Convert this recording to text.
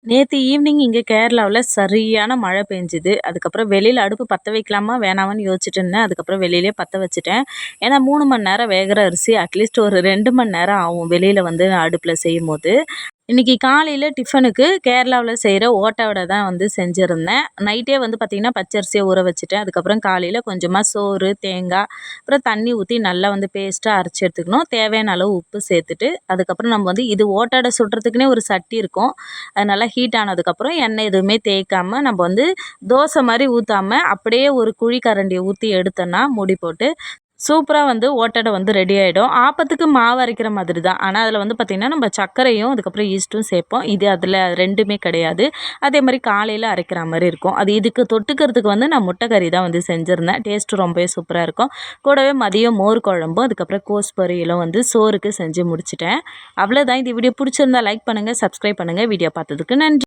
நேத்து ஈவினிங் இங்க கேரளாவுல சரியான மழை பெஞ்சுது. அதுக்கப்புறம் வெளியில அடுப்பு பத்த வைக்கலாமா வேணாமான்னு யோசிச்சுட்டு இருந்தேன். அதுக்கப்புறம் வெளியிலேயே பத்த வச்சுட்டேன். ஏன்னா 3 மணி நேரம் வேகுற அரிசி அட்லீஸ்ட் ஒரு 2 மணி நேரம் ஆகும் வெளியில வந்து அடுப்புல செய்யும்போது. இன்னைக்கு காலையில டிஃபனுக்கு கேரளாவுல செய்ற ஓட்ட வடை தான் வந்து செஞ்சிருந்தேன். நைட்டே வந்து பார்த்தீங்கன்னா, பச்சரிசிய ஊற வச்சுட்டேன். அதுக்கப்புறம் காலையில கொஞ்சமா சோறு, தேங்காய், அப்புறம் தண்ணி ஊத்தி நல்லா வந்து பேஸ்ட்டா அரைச்சு எடுத்துக்கணும். தேவையான அளவு உப்பு சேர்த்துட்டு, அதுக்கப்புறம் நம்ம வந்து இது ஓட்ட வடை சுடுறதுக்குன்னே ஒரு சட்டி இருக்கும். அது நல்லா ஹீட் ஆனதுக்கப்புறம் எண்ணெய் எதுவுமே தேய்க்காம நம்ம வந்து தோசை மாரி ஊத்தாம, அப்படியே ஒரு குழி கரண்டிய ஊத்தி எடுத்தோன்னா, மூடி போட்டு சூப்பரா வந்து ஓட்டடை வந்து ரெடி ஆயிடும். ஆப்பத்துக்கு மாவு அரைக்கிற மாதிரி தான். ஆனா, அதில வந்து பார்த்தீங்கன்னா, நம்ம சர்க்கரையும், அதுக்கப்புறம் ஈஸ்ட்டும் சேர்ப்போம். இது அதில 2மே கிடையாது. அதே மாரி காலையில அரைக்கிற மாரி இருக்கும். அது இதுக்கு தொட்டுக்கிறதுக்கு வந்து நான் முட்டை கறி தான் வந்து செஞ்சிருந்தேன். டேஸ்ட்டு ரொம்பவே சூப்பரா இருக்கும். கூடவே மதியம் மோர் குழம்பும், அதுக்கப்புறம் கோஸ் பொரியலும் வந்து சோறுக்கு செஞ்சு முடிச்சுட்டேன். அவ்வளோதான். இந்த வீடியோ பிடிச்சிருந்தா லைக் பண்ணுங்க, சப்ஸ்கிரைப் பண்ணுங்க. வீடியோ பார்த்ததுக்கு நன்றி.